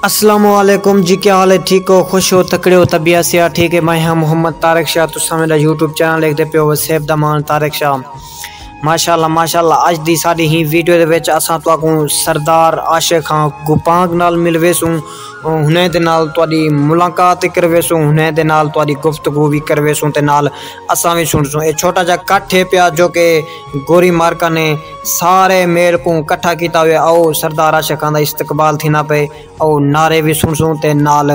अस्सलामुअलैकुम जी, क्या हाल है? ठीक हो, खुश हो, तकड़े हो, तबीयत से ठीक है? मैं हाँ मोहम्मद तारिक शाह, तुसा मेरा यूट्यूब चैनल देखते पे हो सैफ द मान तारिक शाह। माशाल्लाह माशाल्लाह, अज दी साडी ही वीडियो दे विच असां तुहानू सरदार आशिक खां गुपांग नाल मिलवेसूं, हुने दे नाल तुहाडी मुलाकात करवेसूं, हुने दे नाल तुहाडी गुफ्तगू भी करवेसूं ते नाल असां भी सुनसूं। ए छोटा जा कट है पिया जो कि गोरी मार्का ने सारे मेल को कट्ठा किया हुआ। आओ सरदार आशिक खां दा इस्तकबाल थी ना पे, आओ नारे भी सुनसूं ते नाल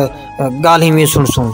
गाली भी सुनसूं।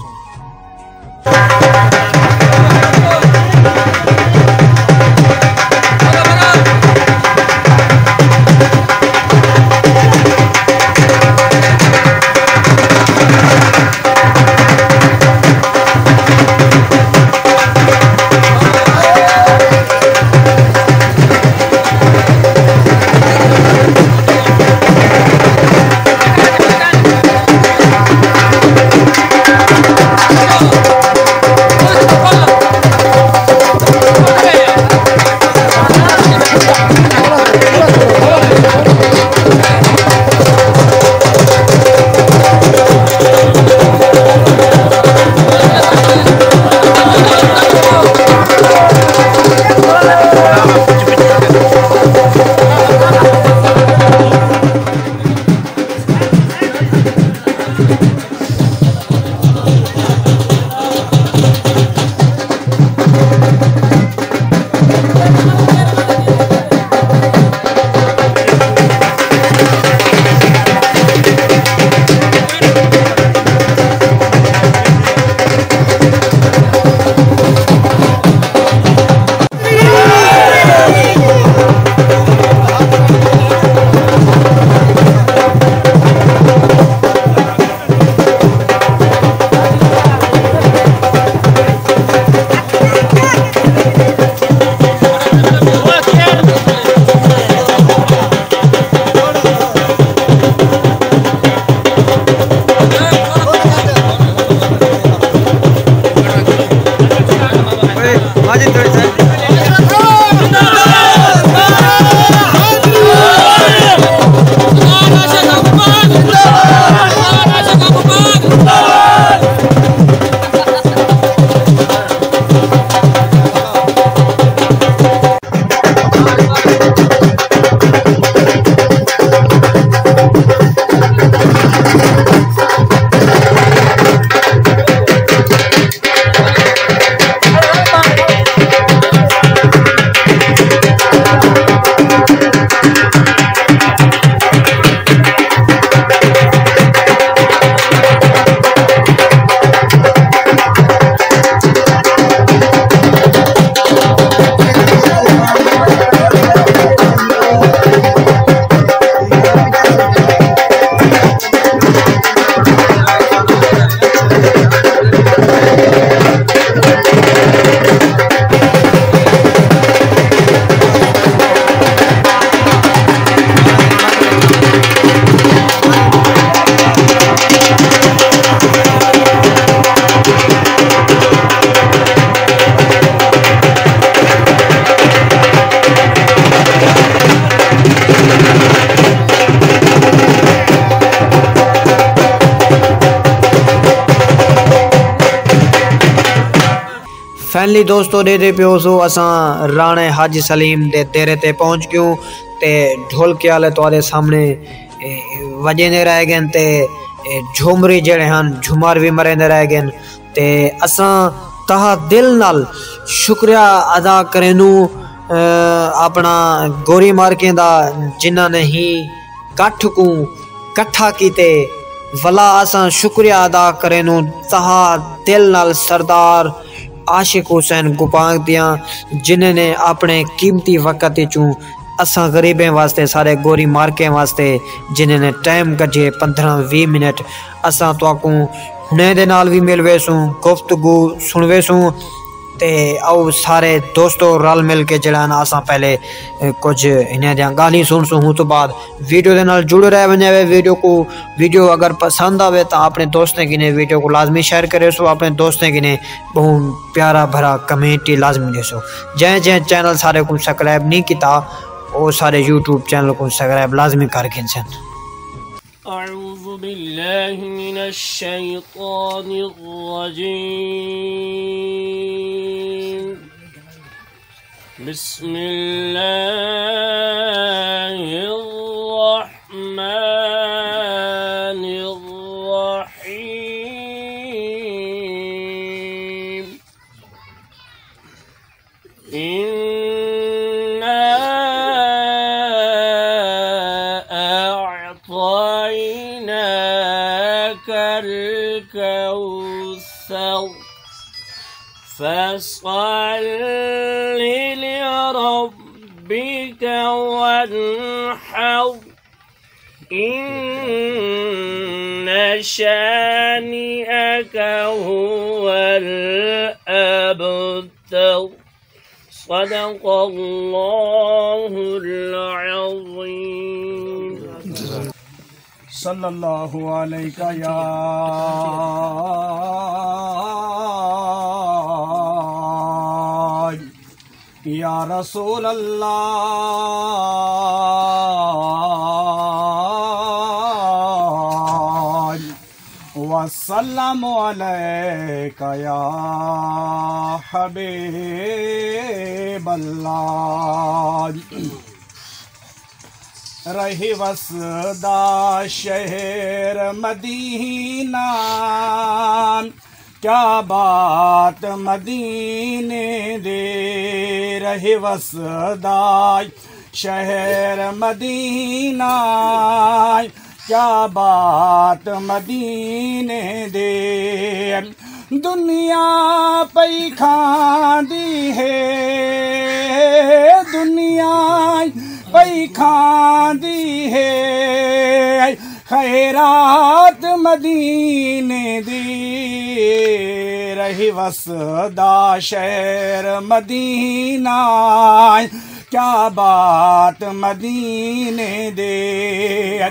फैनली दोस्तों दे पियो सो असां राणे हाजी सलीम दे डेरे ते पहुंच गयूं ते ढोलके वाले तुहाडे सामने वजेंदे रह गए ते झूमरी जेड़े हन झुमार भी मरेंदे रह गए ते असां तहा दिल नाल शुक्रिया अदा करेनू अपना गोरी मार्के दा जिन्हां ने ही कठ को कट्ठा कीते वला असां शुक्रिया अदा करेनू तहा दिल नाल सरदार आशिक हुसैन गुपांग दिया जिन्हें अपने कीमती वक्त चू असा गरीबें वास्ते सारे गोरी मार्के वास्ते जिन्हें टाइम कजे 15-20 मिनट असा तो हुने दे नाल भी मिलवेसूं गुफ्तगू सुनवेसूं ते आओ सारे दोस्तों रल मिल के जड़ा असा पहले कुछ इन्हें दियां गाली सुनसूं हूँ तो बाद वीडियो दे नाल जुड़े रह वने। वीडियो अगर पसंद आवे तो अपने दोस्तों की ने वीडियो को लाजमी शेयर करे सो, अपने दोस्तों की ने बहुत प्यारा भरा कमेंट लाजमी देसो। जै जै चैनल सारे को सब्सक्राइब नहीं किया वो सारे यूट्यूब चैनल को सब्सक्राइब लाजमी करके। अऊज़ु बिल्लाहि मिनश शैतानिर रजीम। बिस्मिल्लाहिर रहमानिर रहीम। इन्ना अअतैनाकल कौसर फसल्लि लिरब्बिक वन्हर इन्न शानिअक हुवल अबतर। सदक़ल्लाहुल अज़ीम। सल्लल्लाहु अलैका या रसूल अल्लाह वस्सलामु अलैका या हबीब अल्लाह। रही वसदा शहर मदीना, क्या बात मदीने दे। रही वसदा शहर मदीना, क्या बात मदीने दे। दुनिया पई खांदी है, दुनिया पई खांदी है, खैरात मदीने दी। रही वसदा शहर मदीना, क्या बात मदीने दे।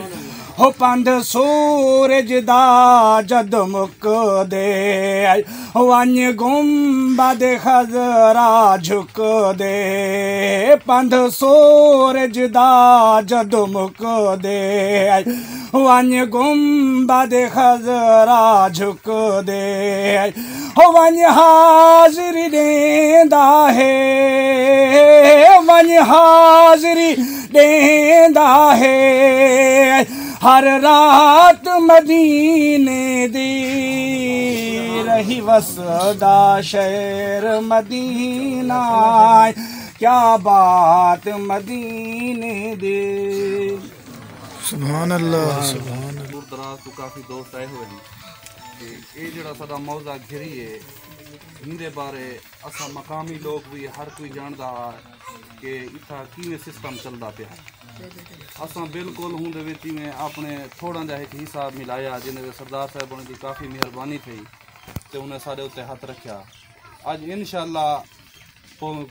हो पंध सूरज दा जद मुक दे, वंज गुंबद खजरा झुक दे। पंध सूरज दा जद मुक दे, वंज गुंबद खजरा झुक दे। हो वंज हाज़िरी देंदा है, वंज हाज़िरी देंदा है, हर रात मदीने दी। रही वसदा शहर मदीना, क्या बात मदीने दे। सुभान अल्लाह सुभान अल्लाह। दूर दराज तो काफ़ी दोस्त आए हुए हैं कि ये जड़ा साडा मौजा घिरी है, इनके बारे असा मकामी लोग भी हर कोई जानता है कि इतना किवें सिस्टम चलता पाया। असा बिल्कुल हूँ में अपने थोड़ा जा एक हिस्सा मिलाया, जिन्हें सरदार साहब की काफ़ी मेहरबानी थी तो उन्हें सारे उत्ते हथ रखा। अज इंशाअल्लाह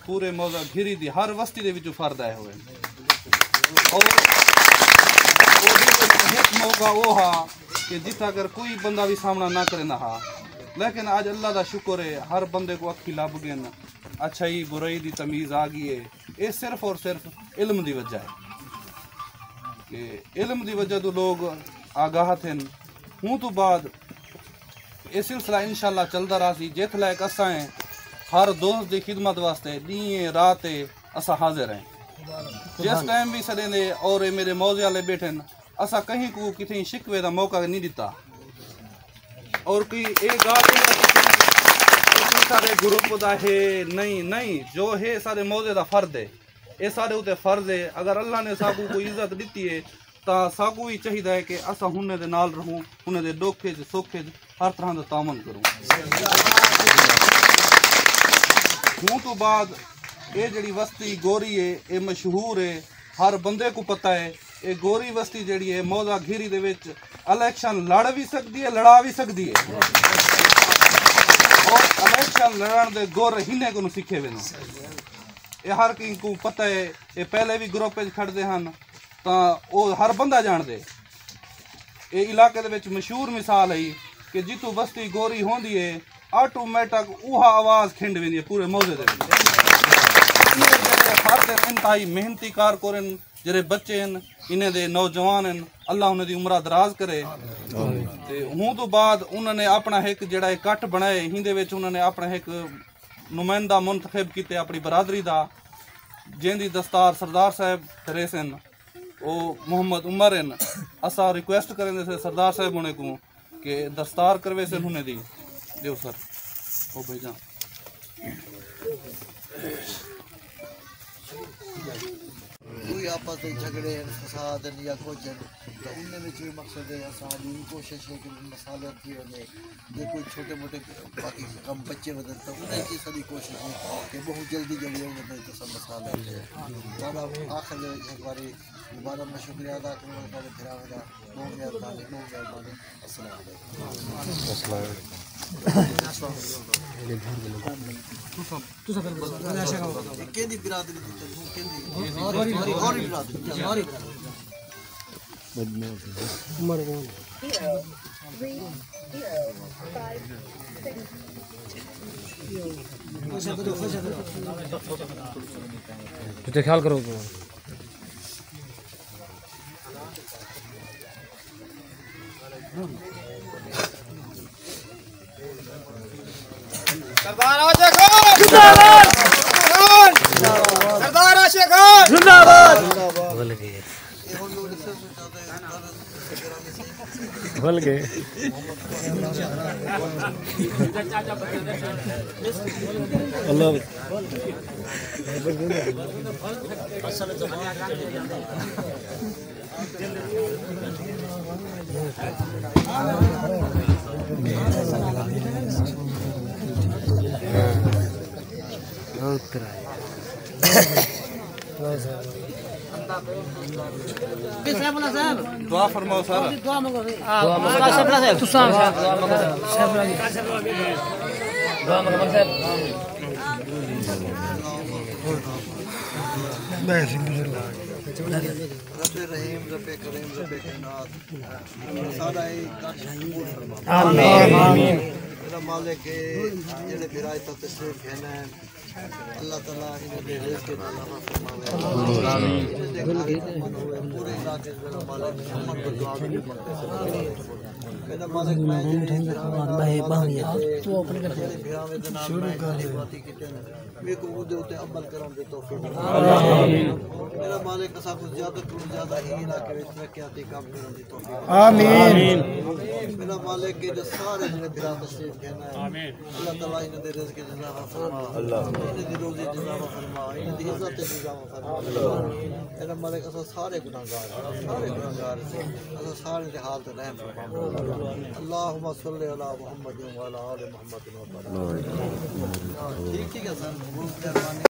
पूरे मौजा घिरी दी हर बस्ती के विचों फर्द आए हुए और एक मौका वो हा कि जिथा अगर कोई बंदा भी सामना ना करे ना हा, लेकिन आज अल्लाह का शुक्र है हर बंदे को अखी लभ गए, अच्छाई बुराई की तमीज़ आ गई है। ये सिर्फ और सिर्फ इल्म की वजह है कि इल्म की वजह तो लोग आगाह थे। हूँ तो बाद ये सिलसिला इंशाअल्लाह चलता रहा सी, जित लायक असा है हर दोस्त की खिदमत वास्ते दी रात असा हाजिर हैं। जिस टाइम भी सदे ने और मेरे मौजे वाले बैठे असा कहीं को किसी शिकवे का मौका नहीं दिता। और कोई एक सारे ग्रुप का है नहीं नहीं, जो है सारे मौजे का फर्द है, ये सारे उत्ते फर्ज है। अगर अल्लाह ने साकू को इज्जत दी है तो साकू ही चाहिए है कि असा हुने दे नाल रहूं, हुने दे दुखे सुखे हर तरह का तामन करूं। हूँ तो बाद ये जड़ी बस्ती गोरी है ये मशहूर है, हर बंदे को पता है। ये गोरी बस्ती जड़ी है मौजा घिरी दे विच इलेक्शन लड़ भी सकती है, लड़ा भी सकती है। और इलेक्शन लड़न दे गुर हिने को सीखे वे ये हर किसी को पता है। ये पहले भी ग्रुप खड़ते हैं तो वो हर बंदा जानते। ये इलाके दे विच मशहूर मिसाल है कि जितू बस्ती गोरी होंदी है ऑटोमैटिक उहा आवाज़ खिंड वेंदी है पूरे मौजे दे। हर दिन इंतहाई मेहनती कारकुन जड़े बच्चे हैं, इन्हें दे नौजवान हैं, अल्लाह उन्हें दी उम्र दराज करे। ते हूं तो बाद उन्होंने अपना एक जिहड़ा इकट्ठ बनाए हिंदे विच उन्होंने अपना एक नुमाइंदा मुंतखब किते अपनी बरादरी दा, जिंदी दस्तार सरदार साहब करे सन ओ मोहम्मद उमर हैं। असा रिक्वेस्ट करेंगे से सरदार साहब होने को कि दस्तार करवे से उन्हें दी देव सर ओ भेजा। कोई आपस में झगड़े फसाद या कुछ तो उनमें भी मकसद है असानी कोशिश है कि मसाले थी वने जो कोई छोटे मोटे बाकी कम बच्चे वजन तो उन्हें की सारी कोशिश है कि बहुत जल्दी जल्दी उन्हें तो सब मसाले और आखिर एक बार दोबारा मैं शुक्रिया अदा करूँगा मेरे फिरावे का बहुत मेहरबानी अस्सलाम वालेकुम। केंदी बिरादरी केंदी और बिरादरी ख्याल करो सरदार आशिक खान जिंदाबाद, सरदार आशिक खान जिंदाबाद। भूल गए अल्लाह दुआ फरमाओ सर। रब्बे रहीम रब्बे करीम रब्बे कायनात सारा एक आमीन। मेरा मालिक के जेड़े बिराए तो तशरीफ है ना अल्लाह ताला इन्हें दे रिज़्क़ के अता फरमावे। आमीन। पूरे इलाके में मालिक मोहम्मद को दुआ भी मेरा मालिक मैं तो अपने बिरावे दे नाम में बाती किते मेरे को उदे उते अमल करन दे तौफीक। आमीन। मेरा मालिक असा कुछ ज्यादा तो ज्यादा ही इलाके में तरक्याती काम करन दी तौफीक। आमीन। मेरा मालिक के जो सारे मेरे बिरा तशरीफ कहना है आमीन। अल्लाह ताला इन्हें दे रिज़्क़ के जज़ा फरमा, अल्लाह इन्हें दी रोजी जज़ा फरमा, इन्हें दी इज्जत जज़ा फरमा। मेरा मालिक असा सारे गुनाहगार से असा सारे दे हाल ते रहम फरमा। अल्लाहुम्मा सल्ली अला मुहम्मद व अला आलि मुहम्मद। ठीक है सर।